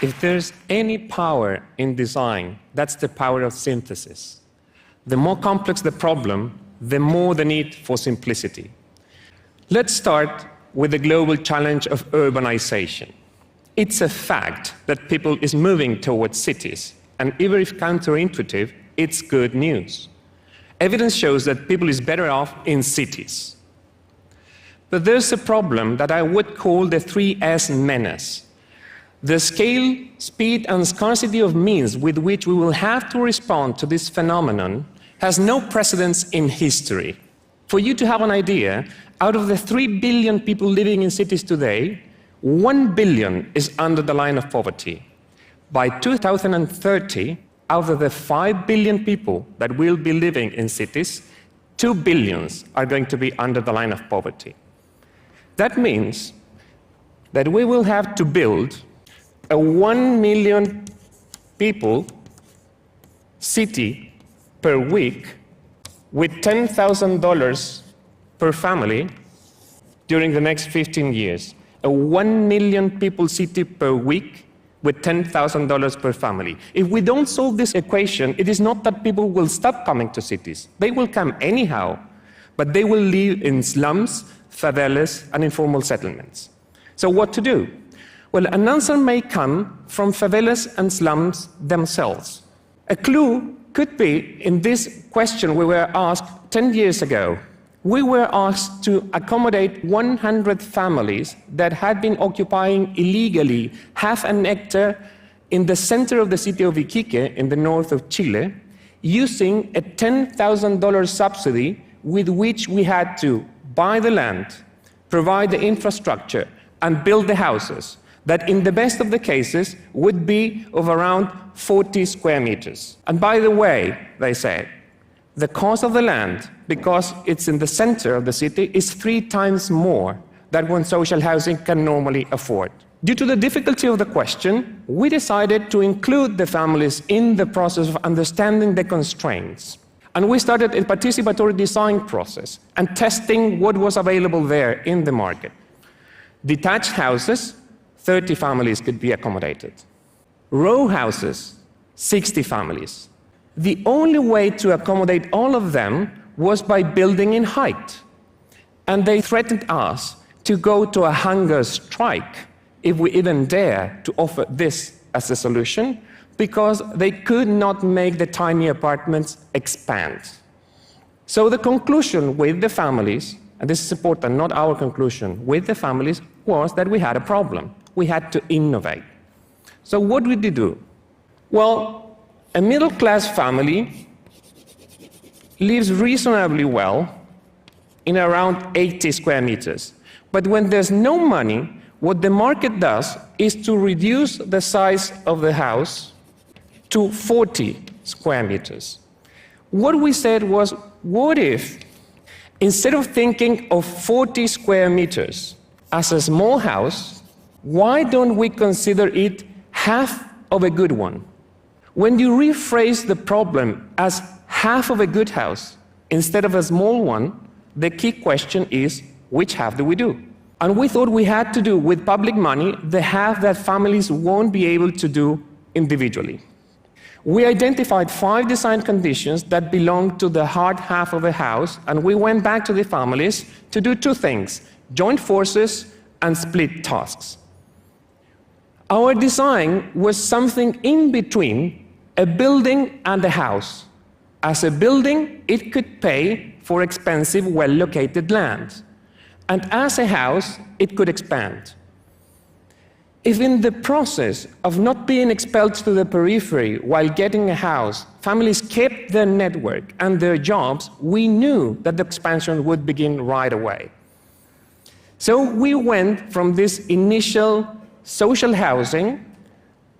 If there's any power in design, that's the power of synthesis. The more complex the problem, the more the need for simplicity. Let's start with the global challenge of urbanization. It's a fact that people is moving towards cities, and even if counterintuitive, it's good news. Evidence shows that people is better off in cities. But there's a problem that I would call the 3S menace. The scale, speed, and scarcity of means with which we will have to respond to this phenomenon has no precedence in history. For you to have an idea, out of the 3 billion people living in cities today, 1 billion is under the line of poverty. By 2030, out of the 5 billion people that will be living in cities, 2 billion are going to be under the line of poverty. That means that we will have to build a 1 million people city per week with $10,000 per family during the next 15 years. A 1 million people city per week with $10,000 per family. If we don't solve this equation, it is not that people will stop coming to cities. They will come anyhow, but they will live in slums, favelas, and informal settlements. So what to do? Well, an answer may come from favelas and slums themselves. A clue could be in this question we were asked 10 years ago. We were asked to accommodate 100 families that had been occupying illegally half an hectare in the center of the city of Iquique in the north of Chile, using a $10,000 subsidy with which we had to buy the land, provide the infrastructure, and build the houses that in the best of the cases would be of around 40 square meters. And by the way, they said, the cost of the land, because it's in the center of the city, is 3 times more than what social housing can normally afford. Due to the difficulty of the question, we decided to include the families in the process of understanding the constraints. And we started a participatory design process and testing what was available there in the market. Detached houses, 30 families could be accommodated. Row houses, 60 families. The only way to accommodate all of them was by building in height. And they threatened us to go to a hunger strike if we even dare to offer this as a solution, because they could not make the tiny apartments expand. So the conclusion with the families, and this is important, not our conclusion, with the families was that we had a problem. We had to innovate. So what did we do? Well, a middle-class family lives reasonably well in around 80 square meters. But when there's no money, what the market does is to reduce the size of the house to 40 square meters. What we said was, what if, instead of thinking of 40 square meters as a small house, why don't we consider it half of a good one? When you rephrase the problem as half of a good house instead of a small one, the key question is, which half do we do? And we thought we had to do with public money the half that families won't be able to do individually. We identified 5 design conditions that belong to the hard half of a house, and we went back to the families to do 2 things: join forces and split tasks. Our design was something in between a building and a house. As a building, it could pay for expensive, well-located land. And as a house, it could expand. If in the process of not being expelled to the periphery while getting a house, families kept their network and their jobs, we knew that the expansion would begin right away. So we went from this initial social housing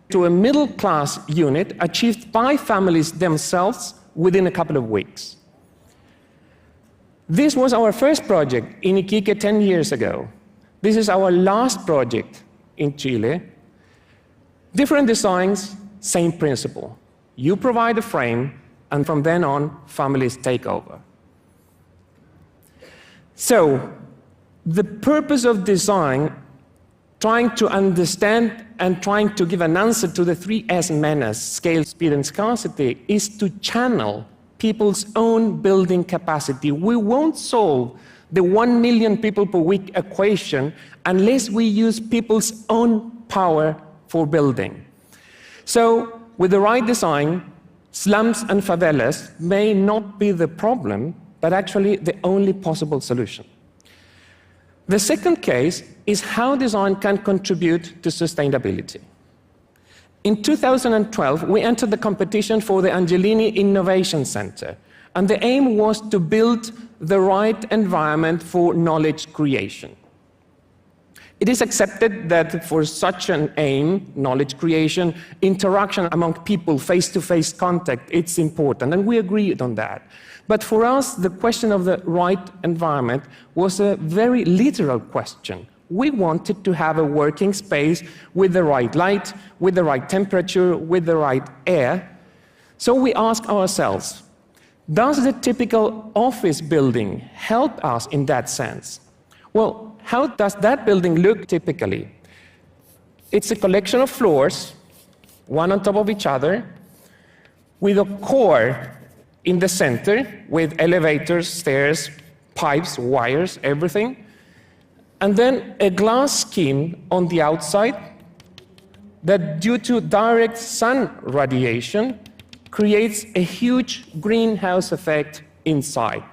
to a middle-class unit achieved by families themselves within a couple of weeks. This was our first project in Iquique 10 years ago. This is our last project in Chile. Different designs, same principle. You provide a frame, and from then on, families take over. So, the purpose of design trying to understand and trying to give an answer to the 3S menace, scale, speed, and scarcity, is to channel people's own building capacity. We won't solve the 1 million people per week equation unless we use people's own power for building. So, with the right design, slums and favelas may not be the problem, but actually the only possible solution. The second case is how design can contribute to sustainability. In 2012, we entered the competition for the Angelini Innovation Center, and the aim was to build the right environment for knowledge creation. It is accepted that for such an aim, knowledge creation, interaction among people, face-to-face contact, it's important, and we agreed on that. But for us, the question of the right environment was a very literal question. We wanted to have a working space with the right light, with the right temperature, with the right air. So we asked ourselves, does the typical office building help us in that sense? Well, how does that building look typically? It's a collection of floors, one on top of each other, with a core in the center, with elevators, stairs, pipes, wires, everything. And then a glass skin on the outside that, due to direct sun radiation, creates a huge greenhouse effect inside.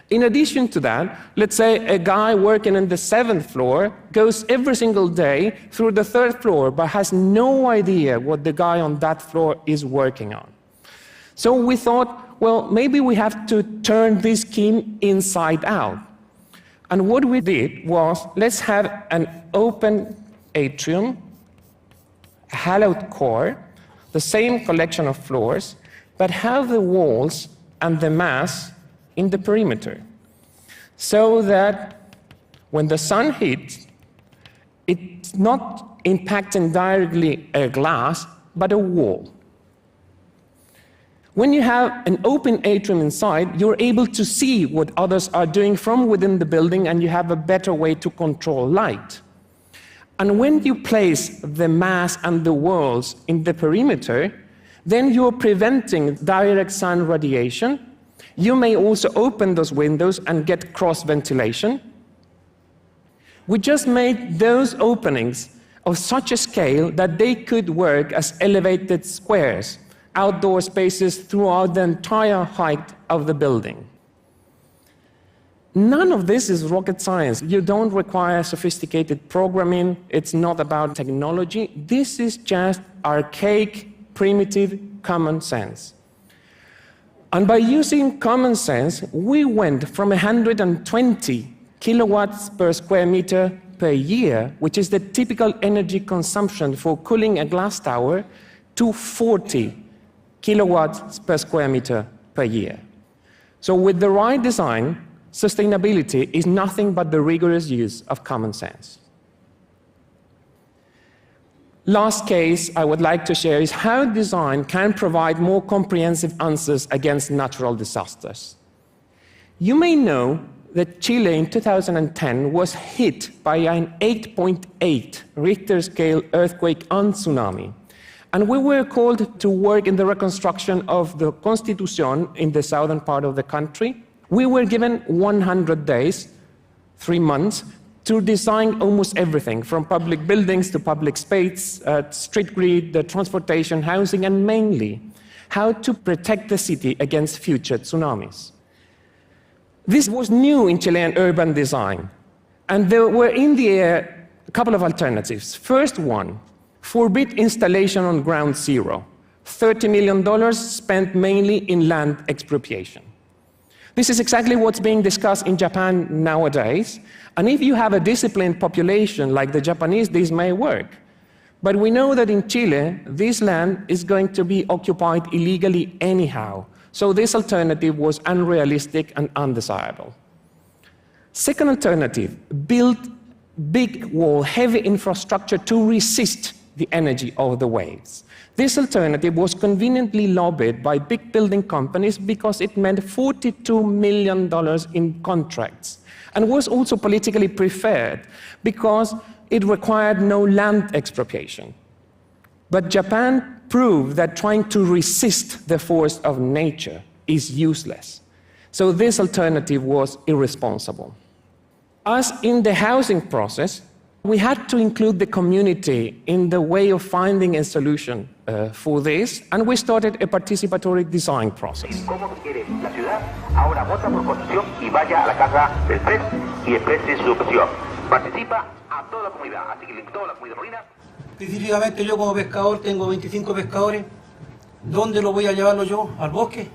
In addition to that, let's say a guy working on the 7th floor goes every single day through the 3rd floor, but has no idea what the guy on that floor is working on. So we thought, well, maybe we have to turn this scheme inside out. And what we did was, let's have an open atrium, a hollowed core, the same collection of floors, but have the walls and the mass in the perimeter, so that when the sun hits, it's not impacting directly a glass, but a wall. When you have an open atrium inside, you're able to see what others are doing from within the building, and you have a better way to control light. And when you place the mass and the walls in the perimeter, then you're preventing direct sun radiation. You may also open those windows and get cross-ventilation. We just made those openings of such a scale that they could work as elevated squares, outdoor spaces throughout the entire height of the building. None of this is rocket science. You don't require sophisticated programming. It's not about technology. This is just archaic, primitive common sense. And by using common sense, we went from 120 kilowatts per square meter per year, which is the typical energy consumption for cooling a glass tower, to 40 kilowatts per square meter per year. So with the right design, sustainability is nothing but the rigorous use of common sense. Last case I would like to share is how design can provide more comprehensive answers against natural disasters. You may know that Chile in 2010 was hit by an 8.8 Richter scale earthquake and tsunami. And we were called to work in the reconstruction of the Constitución in the southern part of the country. We were given 100 days, 3 months, to design almost everything, from public buildings to public space, street grid, the transportation, housing, and mainly how to protect the city against future tsunamis. This was new in Chilean urban design, and there were in the air a couple of alternatives. First one, forbid installation on ground zero, $30 million spent mainly in land expropriation. This is exactly what's being discussed in Japan nowadays, and if you have a disciplined population like the Japanese, this may work. But we know that in Chile, this land is going to be occupied illegally anyhow, so this alternative was unrealistic and undesirable. Second alternative, build big wall, heavy infrastructure to resist the energy of the waves. This alternative was conveniently lobbied by big building companies because it meant $42 million in contracts, and was also politically preferred because it required no land expropriation. But Japan proved that trying to resist the force of nature is useless. So this alternative was irresponsible. As in the housing process, we had to include the community in the way of finding a solution for this, and we started a participatory design process. Específicamente yo como pescador tengo 25 pescadores. ¿Dónde lo voy a llevarlo yo? ¿Al bosque?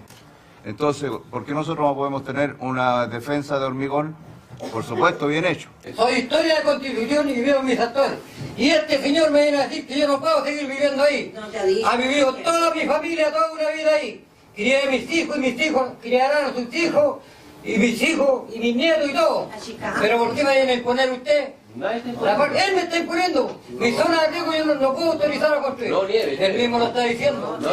Entonces, ¿por qué nosotros no podemos tener una defensa de hormigón? Por supuesto, bien hecho. Soy historia de Constitución y vivieron mis actores. Y este señor me viene a decir que yo no puedo seguir viviendo ahí. No te digo. Ha vivido toda mi familia, toda una vida ahí. Crié a mis hijos y mis hijos criarán a sus hijos y mis hijos y mis nietos y todo. Pero ¿por qué me viene a imponer usted? Él me está imponiendo. Mi zona de riesgo yo no puedo autorizar a construir. No, nieve. Él mismo lo está diciendo. No.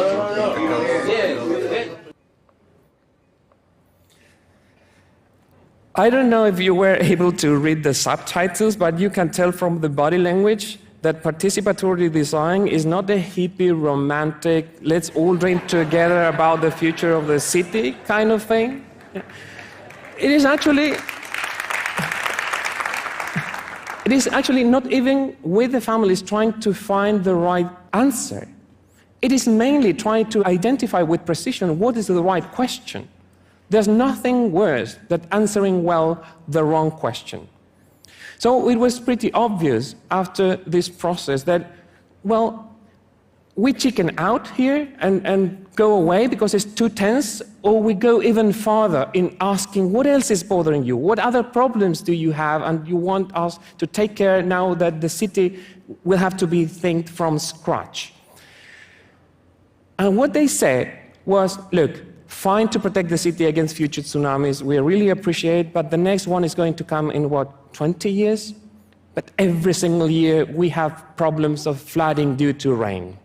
I don't know if you were able to read the subtitles, but you can tell from the body language that participatory design is not a hippie, romantic, let's all dream together about the future of the city kind of thing. It is actually not even with the families trying to find the right answer. It is mainly trying to identify with precision what is the right question. There's nothing worse than answering well the wrong question. So it was pretty obvious after this process that, well, we chicken out here and go away because it's too tense, or we go even farther in asking what else is bothering you, what other problems do you have, and you want us to take care now that the city will have to be think from scratch. And what they said was, look, fine to protect the city against future tsunamis, we really appreciate, but the next one is going to come in, 20 years? But every single year we have problems of flooding due to rain.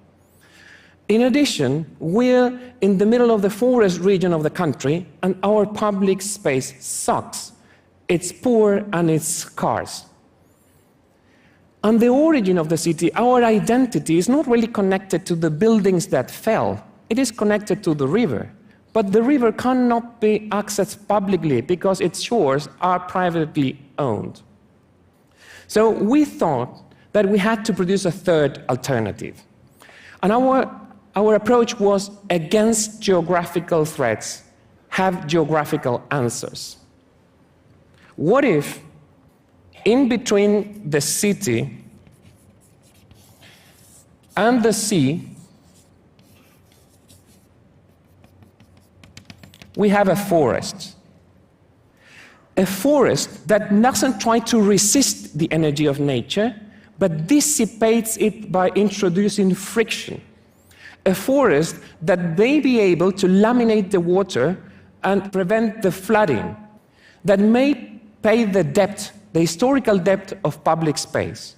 In addition, we're in the middle of the forest region of the country, and our public space sucks. It's poor and it's scarce. And the origin of the city, our identity, is not really connected to the buildings that fell. It is connected to the river. But the river cannot be accessed publicly because its shores are privately owned. So we thought that we had to produce a third alternative. And our approach was against geographical threats, have geographical answers. What if, in between the city and the sea, we have a forest. A forest that doesn't try to resist the energy of nature, but dissipates it by introducing friction. A forest that may be able to laminate the water and prevent the flooding, that may pay the debt, the historical debt of public space.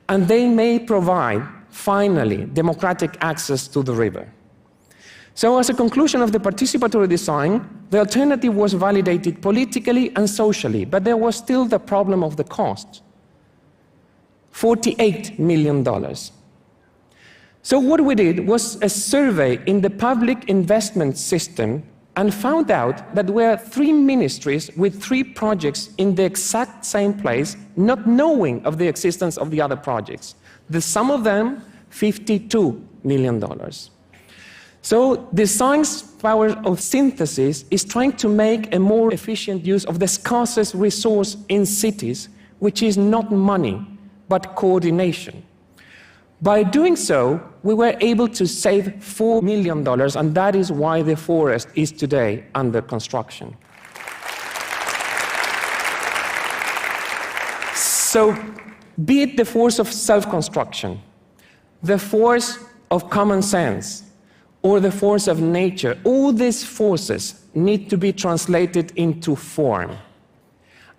And they may provide, finally, democratic access to the river. So as a conclusion of the participatory design, the alternative was validated politically and socially, but there was still the problem of the cost. $48 million. So what we did was a survey in the public investment system and found out that there were 3 ministries with 3 projects in the exact same place, not knowing of the existence of the other projects. The sum of them, $52 million. So design's power of synthesis is trying to make a more efficient use of the scarcest resource in cities, which is not money, but coordination. By doing so, we were able to save $4 million, and that is why the forest is today under construction. So, be it the force of self-construction, the force of common sense, or the force of nature, all these forces need to be translated into form.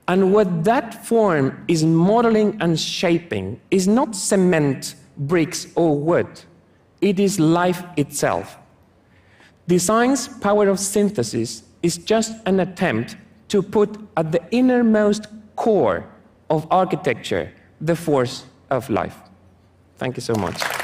And what that form is modeling and shaping is not cement, bricks, or wood. It is life itself. Design's power of synthesis is just an attempt to put at the innermost core of architecture the force of life. Thank you so much.